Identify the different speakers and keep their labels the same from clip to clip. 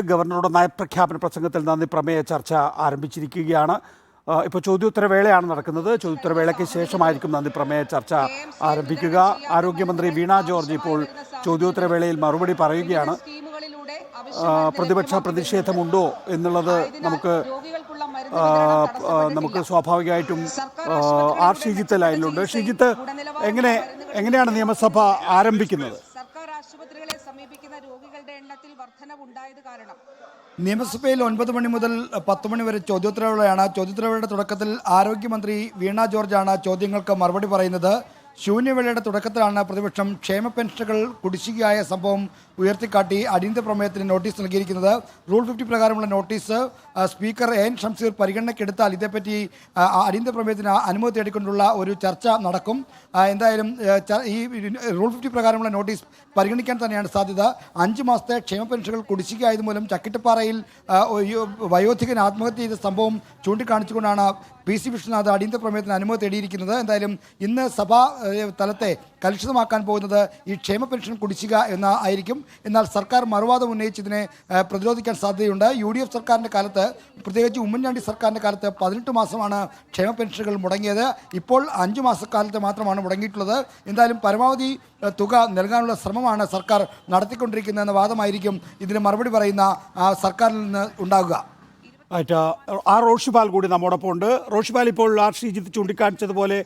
Speaker 1: ഗവർണറുടെ നയപ്രഖ്യാപന പ്രസംഗത്തിൽ നന്ദി പ്രമേയ ചർച്ച ആരംഭിച്ചിരിക്കുകയാണ്. ഇപ്പോൾ ചോദ്യോത്തരവേളയാണ് നടക്കുന്നത്. ചോദ്യോത്തരവേളയ്ക്ക് ശേഷമായിരിക്കും നന്ദി പ്രമേയ ചർച്ച ആരംഭിക്കുക. ആരോഗ്യമന്ത്രി വീണ ജോർജ് ഇപ്പോൾ ചോദ്യോത്തരവേളയിൽ മറുപടി പറയുകയാണ്. പ്രതിപക്ഷ പ്രതിഷേധമുണ്ടോ എന്നുള്ളത് നമുക്ക് സ്വാഭാവികമായിട്ടും ആർ ഷീജിത്ത് ലൈനിലുണ്ട്. ഷീജിത്ത്, എങ്ങനെയാണ് നിയമസഭ ആരംഭിക്കുന്നത്?
Speaker 2: ആശുപത്രികളെ സമീപിക്കുന്ന രോഗികളുടെ എണ്ണത്തിൽ വർധനവുണ്ടായത് കാരണം
Speaker 3: നിയമസഭയിൽ 9 മണി മുതൽ 10 മണി വരെ ചോദ്യോത്തരവേളയാണ്. ചോദ്യോത്തരവേളയുടെ തുടക്കത്തിൽ ആരോഗ്യമന്ത്രി വീണ ജോർജാണ് ചോദ്യങ്ങൾക്ക് മറുപടി പറയുന്നത്. ശൂന്യവേളയുടെ തുടക്കത്തിലാണ് പ്രതിപക്ഷം ക്ഷേമ പെൻഷനുകൾ കുടിശ്ശികയായ സംഭവം ഉയർത്തിക്കാട്ടി അടിയന്തര പ്രമേയത്തിന് നോട്ടീസ് നൽകിയിരിക്കുന്നത്. റൂൾ 50 പ്രകാരമുള്ള നോട്ടീസ് സ്പീക്കർ എൻ ഷംസീർ പരിഗണനയ്ക്കെടുത്താൽ ഇതേപ്പറ്റി അടിയന്തര പ്രമേയത്തിന് അനുമതി തേടിക്കൊണ്ടുള്ള ഒരു ചർച്ച നടക്കും. എന്തായാലും ഈ റൂൾ 50 പ്രകാരമുള്ള നോട്ടീസ് പരിഗണിക്കാൻ തന്നെയാണ് സാധ്യത. 5 മാസത്തെ ക്ഷേമ പെൻഷനുകൾ കുടിശ്ശികയായത് മൂലം ചക്കിട്ടപ്പാറയിൽ വയോധികൻ ആത്മഹത്യ ചെയ്ത സംഭവം ചൂണ്ടിക്കാണിച്ചുകൊണ്ടാണ് PC വിഷ്ണുനാഥ് അടിയന്തര പ്രമേയത്തിന് അനുമതി തേടിയിരിക്കുന്നത്. എന്തായാലും ഇന്ന് സഭാ തലത്തെ കലുഷിതമാക്കാൻ പോകുന്നത് ഈ ക്ഷേമ പെൻഷൻ കുടിശ്ശിക ആയിരിക്കും. എന്നാൽ സർക്കാർ മറുവാദം ഉന്നയിച്ചതിനെ പ്രതിരോധിക്കാൻ സാധ്യതയുണ്ട്. UDF സർക്കാരിൻ്റെ കാലത്ത്, പ്രത്യേകിച്ച് ഉമ്മൻചാണ്ടി സർക്കാരിൻ്റെ കാലത്ത് 18 മാസമാണ് ക്ഷേമ പെൻഷനുകൾ മുടങ്ങിയത്. ഇപ്പോൾ 5 മാസക്കാലത്ത് മാത്രമാണ് മുടങ്ങിയിട്ടുള്ളത്. എന്തായാലും പരമാവധി തുക നൽകാനുള്ള ശ്രമമാണ് സർക്കാർ നടത്തിക്കൊണ്ടിരിക്കുന്നതെന്ന വാദമായിരിക്കും ഇതിന് മറുപടി പറയുന്ന സർക്കാരിൽ നിന്ന് ഉണ്ടാകുക.
Speaker 1: ആർ റോഷിപാൽ കൂടി നമ്മോടൊപ്പം ഉണ്ട്. റോഷിപാൽ, ഇപ്പോൾ ആർ ഷീജിത്ത് ചൂണ്ടിക്കാണിച്ചതുപോലെ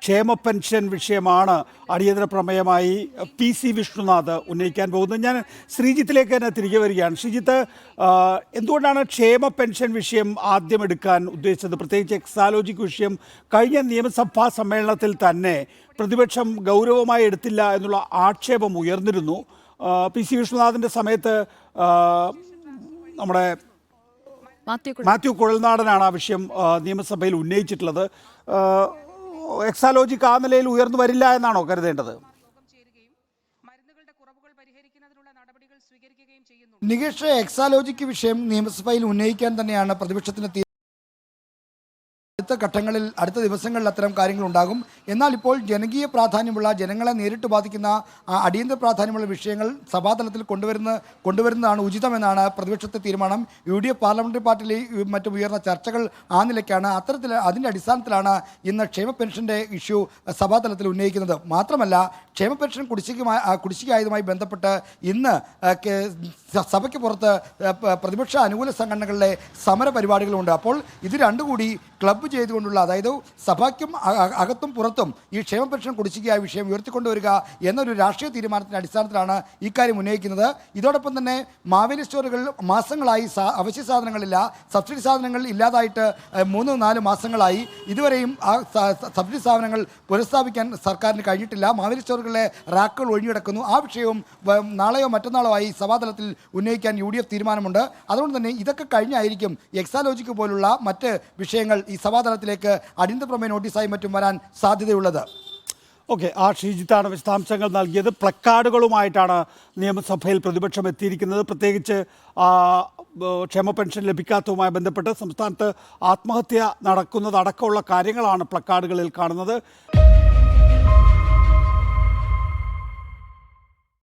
Speaker 1: ക്ഷേമ പെൻഷൻ വിഷയമാണ് അടിയന്തര പ്രമേയമായി PC വിഷ്ണുനാഥ് ഉന്നയിക്കാൻ പോകുന്നത്. ഞാൻ ശ്രീജിത്തിലേക്ക് തന്നെ തിരികെ വരികയാണ്. ശ്രീജിത്ത്, എന്തുകൊണ്ടാണ് ക്ഷേമ പെൻഷൻ വിഷയം ആദ്യം എടുക്കാൻ ഉദ്ദേശിച്ചത്? പ്രത്യേകിച്ച് എക്സാലോജിക് വിഷയം കഴിഞ്ഞ നിയമസഭാ സമ്മേളനത്തിൽ തന്നെ പ്രതിപക്ഷം ഗൗരവമായി എടുത്തില്ല എന്നുള്ള ആക്ഷേപം ഉയർന്നിരുന്നു. PC വിഷ്ണുനാഥിൻ്റെ സമയത്ത് നമ്മുടെ മാത്യു കുഴൽനാടനാണ് ആ വിഷയം നിയമസഭയിൽ ഉന്നയിച്ചിട്ടുള്ളത്. എക്സാലോജിക് ആ നിലയിൽ ഉയർന്നു വരില്ല എന്നാണോ കരുതേണ്ടത്?
Speaker 3: നികേഷ്, എക്സാലോജിക് വിഷയം നിയമസഭയിൽ ഉന്നയിക്കാൻ തന്നെയാണ് പ്രതിപക്ഷത്തിന് അടുത്ത ഘട്ടങ്ങളിൽ, അടുത്ത ദിവസങ്ങളിൽ അത്തരം കാര്യങ്ങൾ ഉണ്ടാകും. എന്നാൽ ഇപ്പോൾ ജനകീയ പ്രാധാന്യമുള്ള, ജനങ്ങളെ നേരിട്ട് ബാധിക്കുന്ന അടിയന്തര പ്രാധാന്യമുള്ള വിഷയങ്ങൾ സഭാതലത്തിൽ കൊണ്ടുവരുന്നതാണ് ഉചിതമെന്നാണ് പ്രതിപക്ഷത്തെ തീരുമാനം. UDF പാർലമെന്ററി പാർട്ടിയിൽ മറ്റും ഉയർന്ന ചർച്ചകൾ ആ നിലയ്ക്കാണ്. അതിൻ്റെ അടിസ്ഥാനത്തിലാണ് ഇന്ന് ക്ഷേമ പെൻഷൻ്റെ ഇഷ്യൂ സഭാതലത്തിൽ ഉന്നയിക്കുന്നത്. മാത്രമല്ല, ക്ഷേമ പെൻഷൻ കുടിശ്ശികയായതുമായി ബന്ധപ്പെട്ട് ഇന്ന് സഭയ്ക്ക് പുറത്ത് പ്രതിപക്ഷ അനുകൂല സംഘടനകളിലെ സമര പരിപാടികളുണ്ട്. അപ്പോൾ ഇത് രണ്ടു കൂടി ക്ലബ്ബ് ചെയ്തുകൊണ്ടുള്ള, അതായത് സഭയ്ക്കും അകത്തും പുറത്തും ഈ ക്ഷേമ പെൻഷൻ കുടിശ്ശികയായ വിഷയം ഉയർത്തിക്കൊണ്ടുവരിക എന്നൊരു രാഷ്ട്രീയ തീരുമാനത്തിൻ്റെ അടിസ്ഥാനത്തിലാണ് ഇക്കാര്യം ഉന്നയിക്കുന്നത്. ഇതോടൊപ്പം തന്നെ മാവേലി സ്റ്റോറുകൾ മാസങ്ങളായി അവശ്യ സാധനങ്ങളില്ല, സബ്സിഡി സാധനങ്ങൾ ഇല്ലാതായിട്ട് 3-4 മാസങ്ങളായി. ഇതുവരെയും ആ സബ്സിഡി സാധനങ്ങൾ പുനഃസ്ഥാപിക്കാൻ സർക്കാരിന് കഴിഞ്ഞിട്ടില്ല. മാവേലി സ്റ്റോറുകളിലെ റാക്കുകൾ ഒഴിഞ്ഞിടക്കുന്നു. ആ വിഷയവും നാളെയോ മറ്റന്നാളോ ആയി സഭാതലത്തിൽ ഉന്നയിക്കാൻ UDF തീരുമാനമുണ്ട്. അതുകൊണ്ട് തന്നെ ഇതൊക്കെ കഴിഞ്ഞായിരിക്കും എക്സാലോജിക് പോലുള്ള മറ്റ് വിഷയങ്ങൾ ഈ സഭാതലത്തിലേക്ക് അടിയന്തര പ്രമേയ നോട്ടീസായി മറ്റും വരാൻ സാധ്യതയുള്ളത്.
Speaker 1: ഓക്കെ, ആ ഷീജിത്താണ് വിശദാംശങ്ങൾ നൽകിയത്. പ്ലക്കാർഡുകളുമായിട്ടാണ് നിയമസഭയിൽ പ്രതിപക്ഷം എത്തിയിരിക്കുന്നത്. പ്രത്യേകിച്ച് ക്ഷേമ പെൻഷൻ ലഭിക്കാത്തതുമായി ബന്ധപ്പെട്ട് സംസ്ഥാനത്ത് ആത്മഹത്യ നടക്കുന്നതടക്കമുള്ള കാര്യങ്ങളാണ് പ്ലക്കാർഡുകളിൽ കാണുന്നത്.